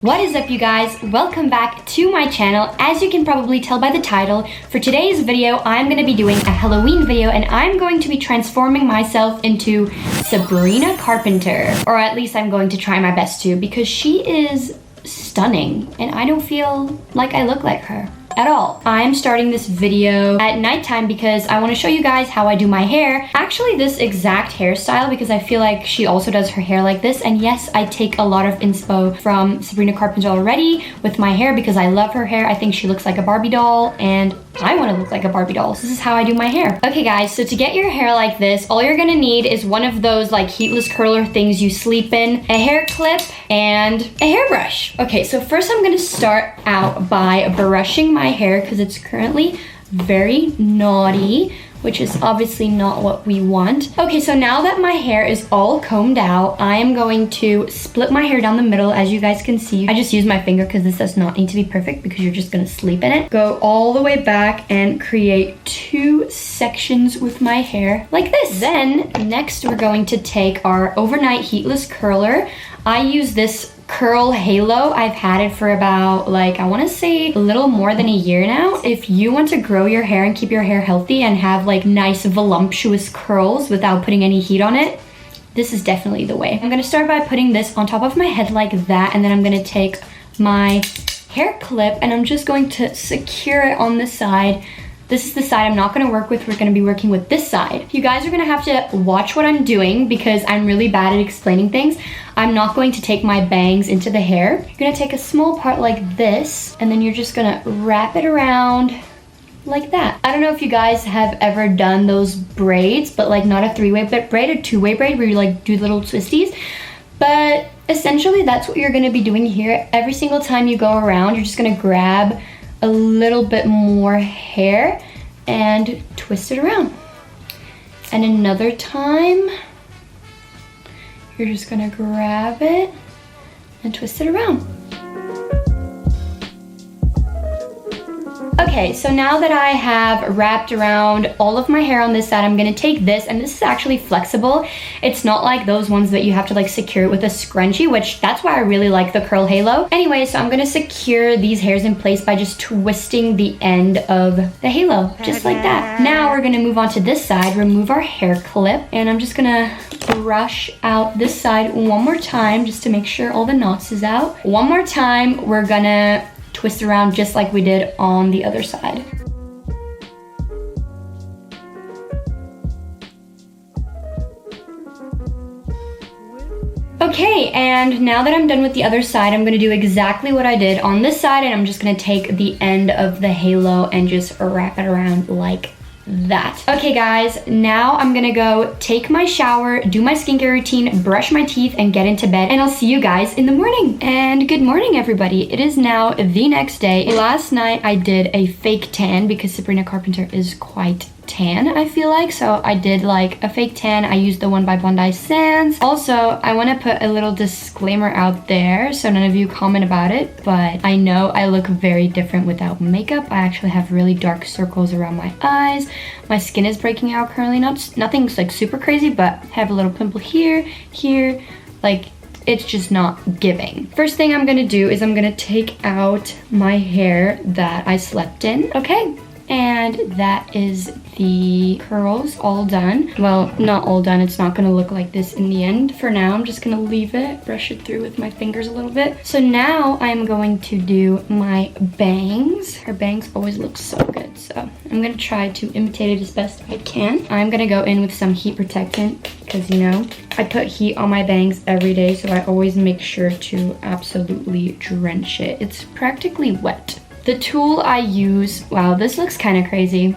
What is up, you guys? Welcome back to my channel. As you can probably tell by the title, for today's video, I'm going to be doing a Halloween video and I'm going to be transforming myself into Sabrina Carpenter. Or at least I'm going to try my best to, because she is stunning and I don't feel like I look like her at all. I'm starting this video at nighttime because I want to show you guys how I do my hair. Actually, this exact hairstyle, because I feel like she also does her hair like this. And yes, I take a lot of inspo from Sabrina Carpenter already with my hair because I love her hair. I think she looks like a Barbie doll and I want to look like a Barbie doll. So this is how I do my hair. Okay guys, so to get your hair like this, all you're gonna need is one of those like heatless curler things you sleep in, a hair clip, and a hairbrush. Okay, so first I'm gonna start out by brushing my hair because it's currently very naughty, which is obviously not what we want. Okay, so now that my hair is all combed out, I am going to split my hair down the middle. As you guys can see, I just use my finger because this does not need to be perfect because you're just gonna sleep in it. Go all the way back and create two sections with my hair like this. Then next we're going to take our overnight heatless curler. I use this curl halo. I've had it for about I want to say a little more than a year now. If you want to grow your hair and keep your hair healthy and have nice voluptuous curls without putting any heat on it, this is definitely the way. I'm going to start by putting this on top of my head like that, and then I'm going to take my hair clip and I'm just going to secure it on the side. This is the side I'm not going to work with. We're going to be working with this side. You guys are going to have to watch what I'm doing because I'm really bad at explaining things. I'm not going to take my bangs into the hair. You're going to take a small part like this and then you're just going to wrap it around like that. I don't know if you guys have ever done those braids, but not a three-way braid, a two-way braid where you do little twisties. But essentially that's what you're going to be doing here. Every single time you go around, you're just going to grab a little bit more hair and twist it around. And another time, you're just gonna grab it and twist it around. Okay, so now that I have wrapped around all of my hair on this side, I'm gonna take this, and this is actually flexible. It's not like those ones that you have to secure it with a scrunchie, which that's why I really like the curl halo. Anyway, so I'm gonna secure these hairs in place by just twisting the end of the halo, just like that. Now we're gonna move on to this side, remove our hair clip, and I'm just gonna brush out this side one more time just to make sure all the knots is out. One more time, we're gonna twist around just like we did on the other side. Okay, and now that I'm done with the other side, I'm gonna do exactly what I did on this side, and I'm just gonna take the end of the halo and just wrap it around like that. Okay guys, now I'm gonna go take my shower, do my skincare routine, brush my teeth, and get into bed, and I'll see you guys in the morning. And good morning, everybody. It is now the next day. Last night I did a fake tan because Sabrina Carpenter is quite tan, I feel like, so I did a fake tan. I used the one by Bondi Sands. Also, I want to put a little disclaimer out there so none of you comment about it, but I know I look very different without makeup. I actually have really dark circles around my eyes. My skin is breaking out currently. Nothing's super crazy, but I have a little pimple here, it's just not giving. First thing I'm gonna do is I'm gonna take out my hair that I slept in. Okay, and that is the curls all done. Well, not all done. It's not gonna look like this in the end. For now, I'm just gonna leave it, brush it through with my fingers a little bit. So now I'm going to do my bangs. Her bangs always look so good, so I'm gonna try to imitate it as best I can. I'm gonna go in with some heat protectant because I put heat on my bangs every day, so I always make sure to absolutely drench it. It's practically wet. The tool I use, wow, this looks kind of crazy.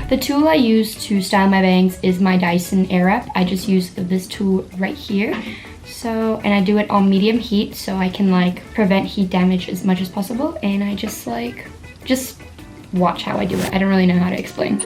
The tool I use to style my bangs is my Dyson Airwrap. I just use this tool right here. So, and I do it on medium heat so I can prevent heat damage as much as possible. And I just watch how I do it. I don't really know how to explain.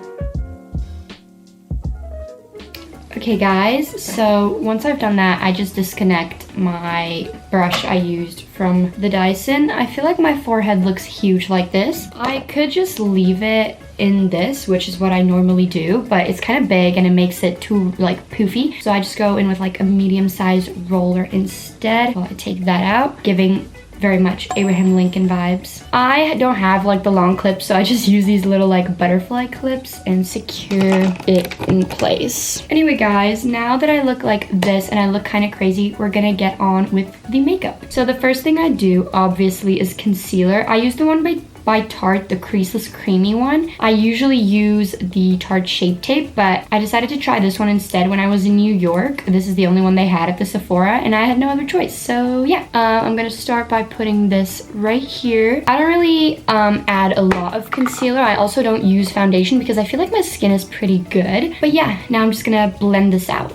Okay guys, so once I've done that, I just disconnect my brush I used from the Dyson. I feel like my forehead looks huge like this. I could just leave it in this, which is what I normally do, but it's kind of big and it makes it too poofy. So I just go in with a medium-sized roller instead. Well, I take that out, giving very much Abraham Lincoln vibes. I don't have like the long clips, so I just use these little like butterfly clips and secure it in place. Anyway guys, now that I look like this and I look kind of crazy, we're gonna get on with the makeup. So the first thing I do obviously is concealer. I use the one by Tarte, the creaseless creamy one. I usually use the Tarte Shape Tape, but I decided to try this one instead when I was in New York. This is the only one they had at the Sephora and I had no other choice. So yeah, I'm gonna start by putting this right here. I don't really add a lot of concealer. I also don't use foundation because I feel like my skin is pretty good. But yeah, now I'm just gonna blend this out.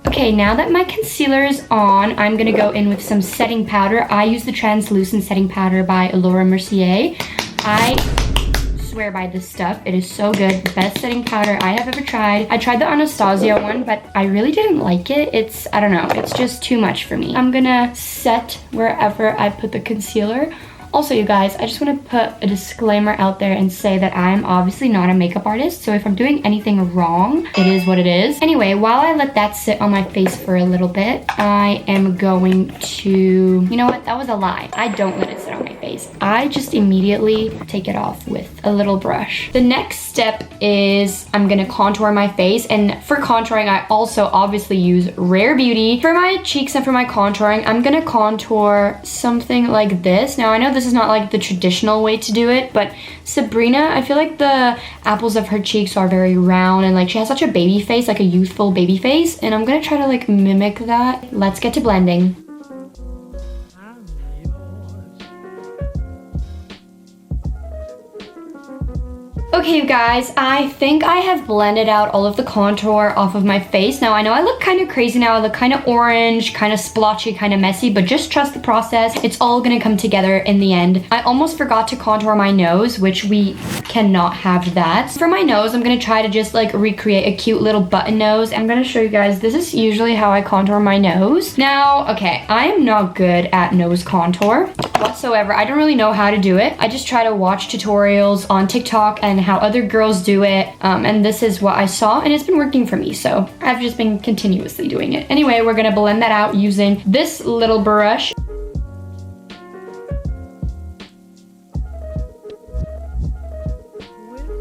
Okay, now that my concealer is on, I'm gonna go in with some setting powder. I use the translucent setting powder by Laura Mercier. I swear by this stuff. It is so good. The best setting powder I have ever tried. I tried the Anastasia one, but I really didn't like it. I don't know, it's just too much for me. I'm gonna set wherever I put the concealer. Also, you guys, I just want to put a disclaimer out there and say that I'm obviously not a makeup artist, so if I'm doing anything wrong, it is what it is. Anyway, while I let that sit on my face for a little bit, I am going to... You know what? That was a lie. I don't let it sit on my face. I just immediately take it off with a little brush. The next step is I'm going to contour my face, and for contouring, I also obviously use Rare Beauty. For my cheeks and for my contouring, I'm going to contour something like this. Now, I know this is not like the traditional way to do it, but Sabrina, I feel like the apples of her cheeks are very round and like she has such a baby face, like a youthful baby face, and I'm gonna try to like mimic that. Let's get to blending. Okay, you guys, I think I have blended out all of the contour off of my face. Now, I know I look kind of crazy now. I look kind of orange, kind of splotchy, kind of messy, but just trust the process. It's all gonna come together in the end. I almost forgot to contour my nose, which we cannot have that. For my nose, I'm gonna try to just like recreate a cute little button nose. I'm gonna show you guys, this is usually how I contour my nose. Now, okay, I am not good at nose contour whatsoever. I don't really know how to do it. I just try to watch tutorials on TikTok and how other girls do it, and this is what I saw and it's been working for me, so I've just been continuously doing it. Anyway, we're gonna blend that out using this little brush.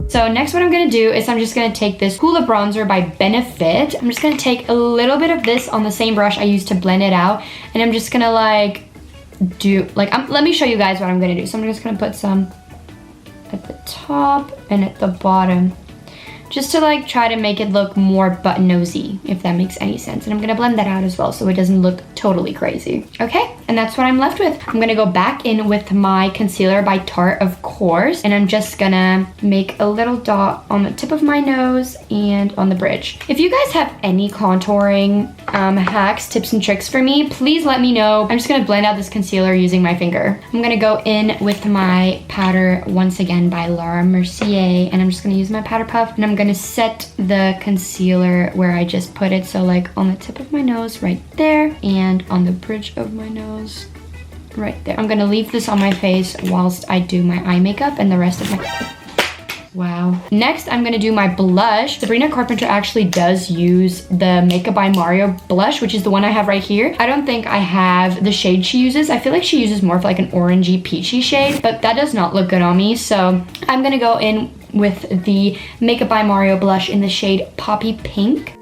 So next what I'm gonna do is I'm just gonna take this Hoola bronzer by Benefit. I'm just gonna take a little bit of this on the same brush I used to blend it out, and I'm just gonna like do, like, let me show you guys what I'm gonna do. So I'm just gonna put some at the top and at the bottom, just to like try to make it look more button nosy, if that makes any sense. And I'm gonna blend that out as well so it doesn't look totally crazy. Okay, and that's what I'm left with. I'm gonna go back in with my concealer by Tarte, of course, and I'm just gonna make a little dot on the tip of my nose and on the bridge. If you guys have any contouring hacks, tips, and tricks for me, please let me know. I'm just gonna blend out this concealer using my finger. I'm gonna go in with my powder once again by Laura Mercier, and I'm just gonna use my powder puff, and I'm gonna set the concealer where I just put it, so like on the tip of my nose right there, and on the bridge of my nose right there. I'm gonna leave this on my face whilst I do my eye makeup and the rest of my... Wow. Next, I'm gonna do my blush. Sabrina Carpenter actually does use the Makeup by Mario blush, which is the one I have right here. I don't think I have the shade she uses. I feel like she uses more of like an orangey peachy shade, but that does not look good on me. So I'm gonna go in with the Makeup by Mario blush in the shade Poppy Pink.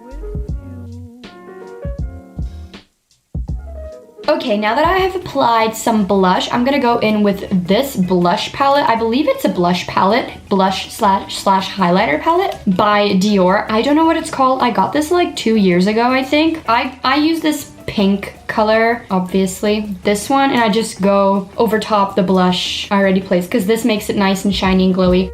Okay, now that I have applied some blush, I'm gonna go in with this blush palette. I believe it's a blush palette, blush slash highlighter palette by Dior. I don't know what it's called. I got this like 2 years ago, I think. I use this pink color, obviously, this one, and I just go over top the blush I already placed because this makes it nice and shiny and glowy.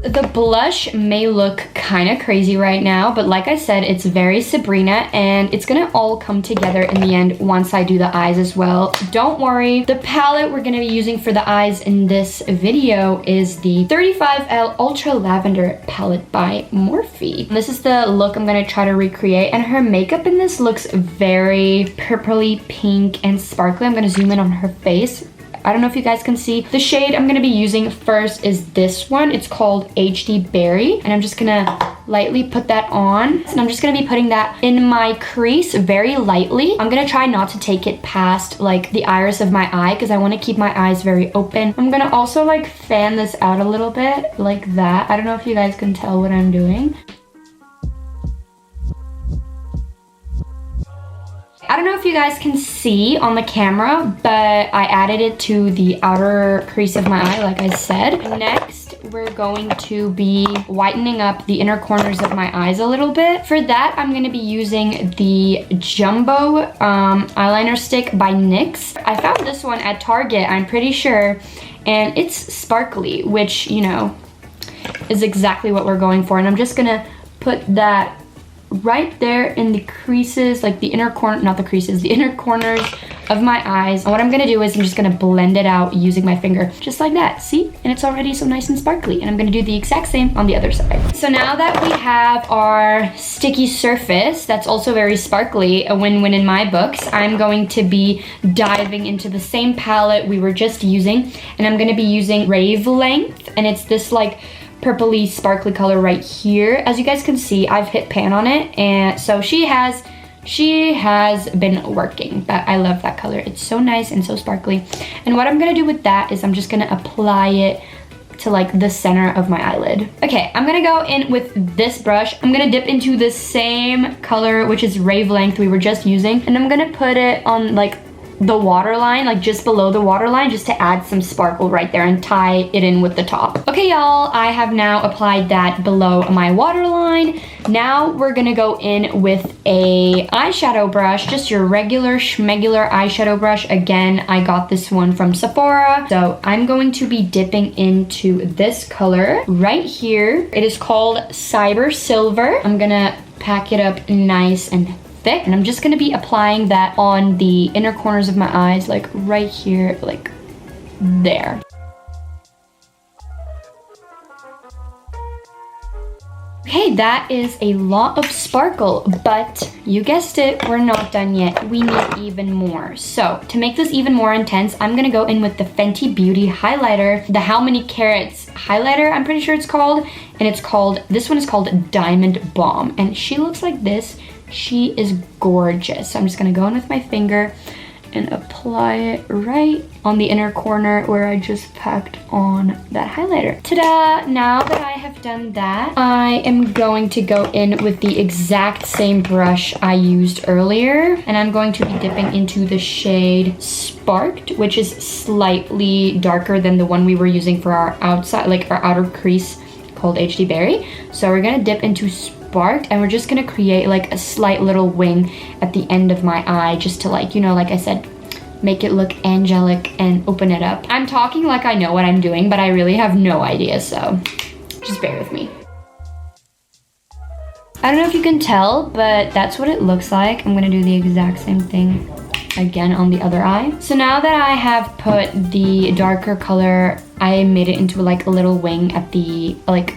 The blush may look kind of crazy right now, but like I said, it's very Sabrina, and it's gonna all come together in the end once I do the eyes as well. Don't worry. The palette we're gonna be using for the eyes in this video is the 35L Ultra Lavender palette by Morphe. This is the look I'm gonna try to recreate, and her makeup in this looks very purpley pink and sparkly. I'm gonna zoom in on her face. I don't know if you guys can see. The shade I'm gonna be using first is this one. It's called HD Berry, and I'm just gonna lightly put that on. And I'm just gonna be putting that in my crease very lightly. I'm gonna try not to take it past like the iris of my eye because I want to keep my eyes very open. I'm gonna also like fan this out a little bit like that. I don't know if you guys can tell what I'm doing. I don't know if you guys can see on the camera, but I added it to the outer crease of my eye, like I said. Next, we're going to be whitening up the inner corners of my eyes a little bit. For that, I'm gonna be using the Jumbo eyeliner stick by NYX. I found this one at Target, I'm pretty sure, and it's sparkly, which, you know, is exactly what we're going for. And I'm just gonna put that right there in the creases, like the inner corner, not the creases, the inner corners of my eyes. And what I'm gonna do is I'm just gonna blend it out using my finger, just like that, see? And it's already so nice and sparkly. And I'm gonna do the exact same on the other side. So now that we have our sticky surface, that's also very sparkly, a win-win in my books, I'm going to be diving into the same palette we were just using, and I'm gonna be using Rave Length, and it's this like purpley sparkly color right here. As you guys can see, I've hit pan on it, and so she has been working, but I love that color. It's so nice and so sparkly. And what I'm gonna do with that is I'm just gonna apply it to like the center of my eyelid. Okay, I'm gonna go in with this brush. I'm gonna dip into the same color, which is Rave Length we were just using, and I'm gonna put it on like the waterline, like just below the waterline, just to add some sparkle right there and tie it in with the top. Okay, y'all, I have now applied that below my waterline. Now we're gonna go in with a eyeshadow brush, just your regular schmegular eyeshadow brush. Again, I got this one from Sephora. So I'm going to be dipping into this color right here. It is called Cyber Silver. I'm gonna pack it up nice and thick, and I'm just gonna be applying that on the inner corners of my eyes, like right here, like there. Okay, that is a lot of sparkle, but you guessed it, we're not done yet. We need even more. So to make this even more intense, I'm gonna go in with the Fenty Beauty highlighter, the How Many Carats highlighter, I'm pretty sure it's called, and this one is called Diamond Bomb, and she looks like this. She is gorgeous. So I'm just gonna go in with my finger and apply it right on the inner corner where I just packed on that highlighter. Ta-da! Now that I have done that, I am going to go in with the exact same brush I used earlier, and I'm going to be dipping into the shade Sparked, which is slightly darker than the one we were using for our outside, like our outer crease, called HD Berry. So we're gonna dip into Sparked, and we're just gonna create like a slight little wing at the end of my eye, just to, like, you know, like I said, make it look angelic and open it up. I'm talking like I know what I'm doing, but I really have no idea, so just bear with me. I don't know if you can tell, but that's what it looks like. I'm gonna do the exact same thing again on the other eye. So now that I have put the darker color, I made it into like a little wing at the like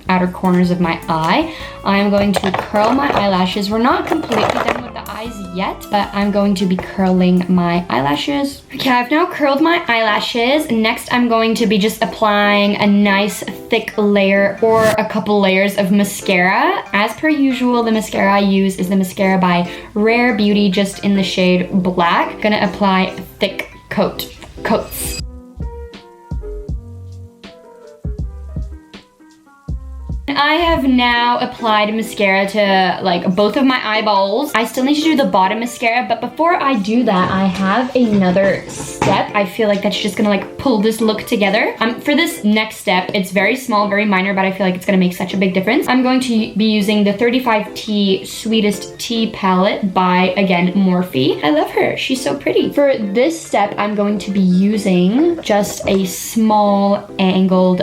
outer corners of my eye. I'm going to curl my eyelashes. We're not completely done with the eyes yet, but I'm going to be curling my eyelashes. Okay, I've now curled my eyelashes. Next, I'm going to be just applying a nice thick layer or a couple layers of mascara. As per usual, the mascara I use is the mascara by Rare Beauty, just in the shade Black. Gonna apply thick coats. I have now applied mascara to like both of my eyeballs. I still need to do the bottom mascara, but before I do that, I have another step. I feel like that's just gonna like pull this look together. For this next step, it's very small, very minor, but I feel like it's gonna make such a big difference. I'm going to be using the 35T Sweetest Tea palette by, again, Morphe. I love her, she's so pretty. For this step, I'm going to be using just a small angled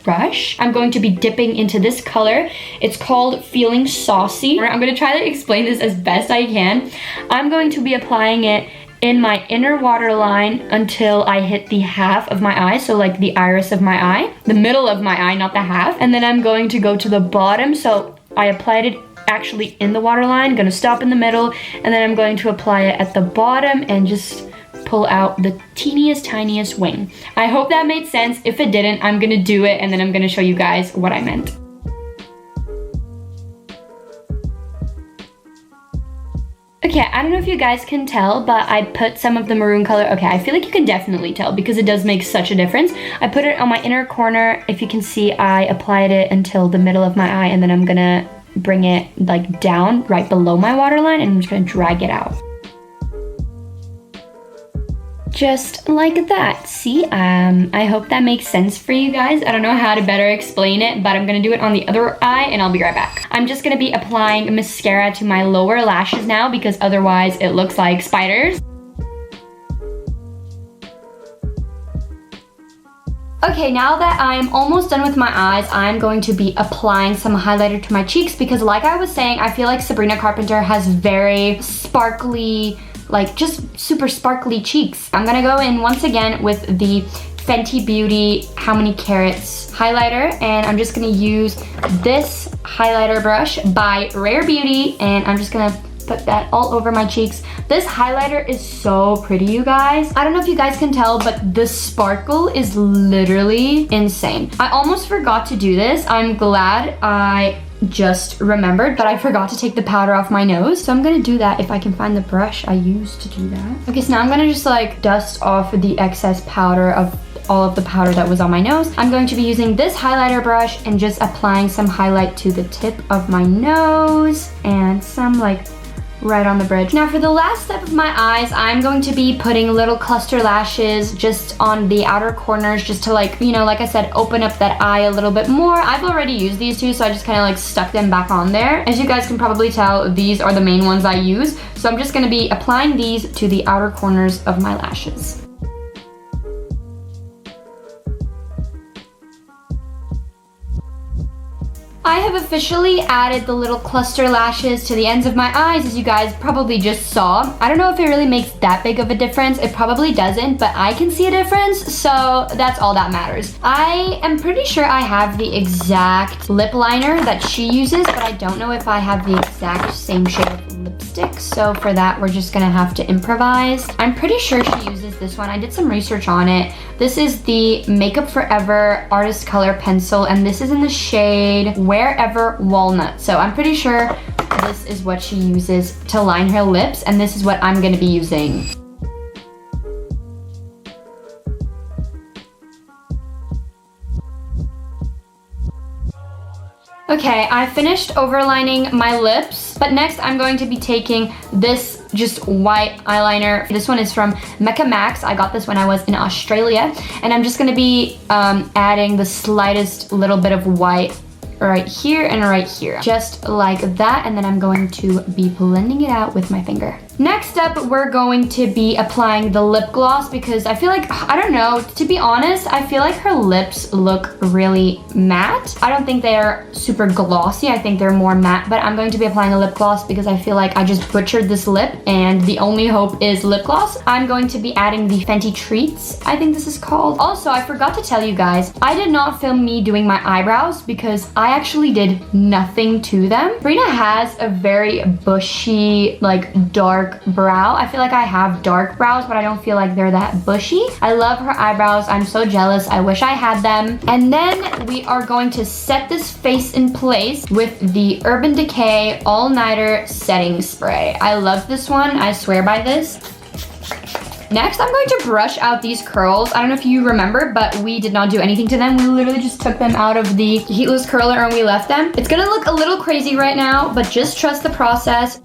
brush. I'm going to be dipping into this color. It's called Feeling Saucy. I'm gonna try to explain this as best I can. I'm going to be applying it in my inner waterline until I hit the half of my eye, so like the iris of my eye, the middle of my eye, not the half. And then I'm going to go to the bottom, so I applied it actually in the waterline, gonna stop in the middle, and then I'm going to apply it at the bottom and just pull out the teeniest, tiniest wing. I hope that made sense. If it didn't, I'm gonna do it and then I'm gonna show you guys what I meant. Okay, I don't know if you guys can tell, but I put some of the maroon color. Okay, I feel like you can definitely tell because it does make such a difference. I put it on my inner corner. If you can see, I applied it until the middle of my eye, and then I'm gonna bring it like down right below my waterline, and I'm just gonna drag it out. Just like that. See, I hope that makes sense for you guys. I don't know how to better explain it, but I'm gonna do it on the other eye and I'll be right back. I'm just gonna be applying mascara to my lower lashes now because otherwise it looks like spiders. Okay, now that I'm almost done with my eyes, I'm going to be applying some highlighter to my cheeks because like I was saying, I feel like Sabrina Carpenter has very sparkly, like just super sparkly cheeks. I'm gonna go in once again with the Fenty Beauty How Many Carats highlighter, and I'm just gonna use this highlighter brush by Rare Beauty, and I'm just gonna put that all over my cheeks. This highlighter is so pretty, you guys. I don't know if you guys can tell, but the sparkle is literally insane. I almost forgot to do this. I'm glad I just remembered, but I forgot to take the powder off my nose. So I'm gonna do that if I can find the brush I used to do that. Okay, so now I'm gonna just like dust off the excess powder of all of the powder that was on my nose. I'm going to be using this highlighter brush and just applying some highlight to the tip of my nose and some like right on the bridge. Now for the last step of my eyes, I'm going to be putting little cluster lashes just on the outer corners just to like, you know, like I said, open up that eye a little bit more. I've already used these two, so I just kind of like stuck them back on there. As you guys can probably tell, these are the main ones I use. So I'm just gonna be applying these to the outer corners of my lashes. I have officially added the little cluster lashes to the ends of my eyes, as you guys probably just saw. I don't know if it really makes that big of a difference. It probably doesn't, but I can see a difference, so that's all that matters. I am pretty sure I have the exact lip liner that she uses, but I don't know if I have the exact same shade of lipstick, so for that, we're just gonna have to improvise. I'm pretty sure she uses this one. I did some research on it. This is the Makeup Forever Artist Color Pencil, and this is in the shade Wherever Walnut. So I'm pretty sure this is what she uses to line her lips, and this is what I'm gonna be using. Okay, I finished overlining my lips, but next I'm going to be taking this just white eyeliner. This one is from Mecca Max. I got this when I was in Australia, and I'm just gonna be adding the slightest little bit of white right here and right here, just like that, and then I'm going to be blending it out with my finger. Next up, we're going to be applying the lip gloss because I feel like, I don't know, to be honest, I feel like her lips look really matte. I don't think they're super glossy. I think they're more matte, but I'm going to be applying a lip gloss because I feel like I just butchered this lip and the only hope is lip gloss. I'm going to be adding the Fenty Treats, I think this is called. Also, I forgot to tell you guys, I did not film me doing my eyebrows because I actually did nothing to them. Sabrina has a very bushy, like dark brow. I feel like I have dark brows, but I don't feel like they're that bushy. I love her eyebrows. I'm so jealous. I wish I had them. And then we are going to set this face in place with the Urban Decay All Nighter Setting Spray. I love this one. I swear by this. Next, I'm going to brush out these curls. I don't know if you remember, but we did not do anything to them. We literally just took them out of the heatless curler and we left them. It's gonna look a little crazy right now, but just trust the process.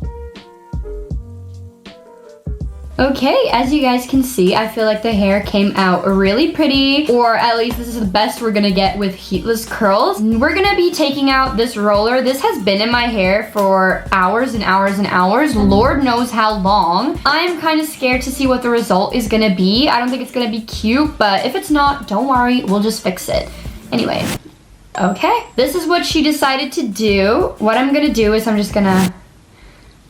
Okay, as you guys can see, I feel like the hair came out really pretty, or at least this is the best we're gonna get with heatless curls. We're gonna be taking out this roller. This has been in my hair for hours and hours and hours. Lord knows how long. I'm kind of scared to see what the result is gonna be. I don't think it's gonna be cute, but if it's not, don't worry, we'll just fix it. Anyway, okay, this is what she decided to do. What I'm gonna do is I'm just gonna,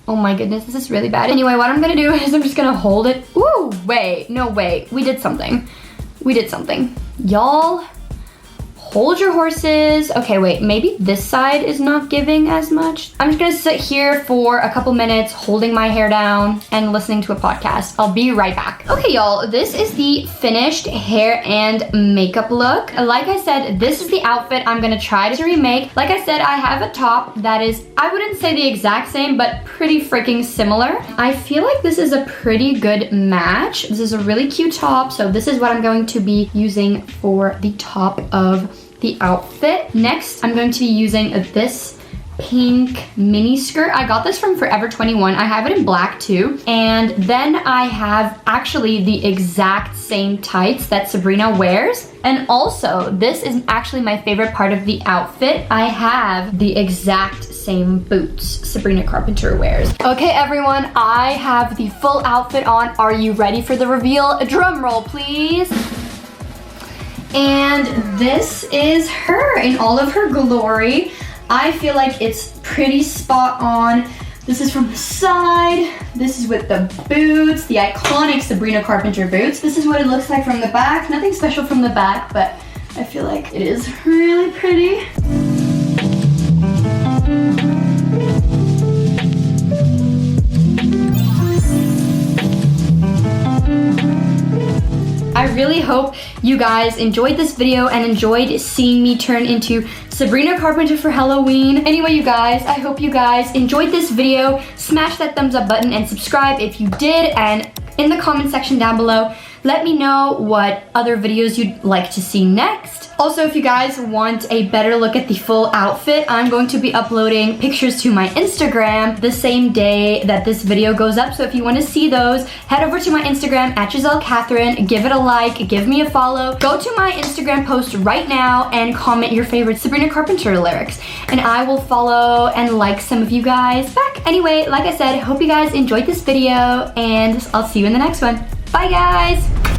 oh my goodness, this is really bad. Anyway, what I'm gonna do is I'm just gonna hold it. Ooh, wait, no, wait. We did something. We did something. Y'all, hold your horses. Okay, wait, maybe this side is not giving as much. I'm just gonna sit here for a couple minutes holding my hair down and listening to a podcast. I'll be right back. Okay, y'all, this is the finished hair and makeup look. Like I said, this is the outfit I'm gonna try to remake. Like I said, I have a top that is, I wouldn't say the exact same, but pretty freaking similar. I feel like this is a pretty good match. This is a really cute top, so this is what I'm going to be using for the top of the outfit. Next, I'm going to be using this pink mini skirt. I got this from Forever 21. I have it in black too. And then I have actually the exact same tights that Sabrina wears. And also, this is actually my favorite part of the outfit. I have the exact same boots Sabrina Carpenter wears. Okay, everyone, I have the full outfit on. Are you ready for the reveal? A drum roll, please. And this is her in all of her glory. I feel like it's pretty spot on. This is from the side. This is with the boots, the iconic Sabrina Carpenter boots. This is what it looks like from the back. Nothing special from the back, but I feel like it is really pretty. I really hope you guys enjoyed this video and enjoyed seeing me turn into Sabrina Carpenter for Halloween. Anyway, you guys, I hope you guys enjoyed this video. Smash that thumbs up button and subscribe if you did. And in the comment section down below, let me know what other videos you'd like to see next. Also, if you guys want a better look at the full outfit, I'm going to be uploading pictures to my Instagram the same day that this video goes up. So if you want to see those, head over to my Instagram at Jezelle Catherine, give it a like, give me a follow. Go to my Instagram post right now and comment your favorite Sabrina Carpenter lyrics. And I will follow and like some of you guys back. Anyway, like I said, hope you guys enjoyed this video and I'll see you in the next one. Bye, guys.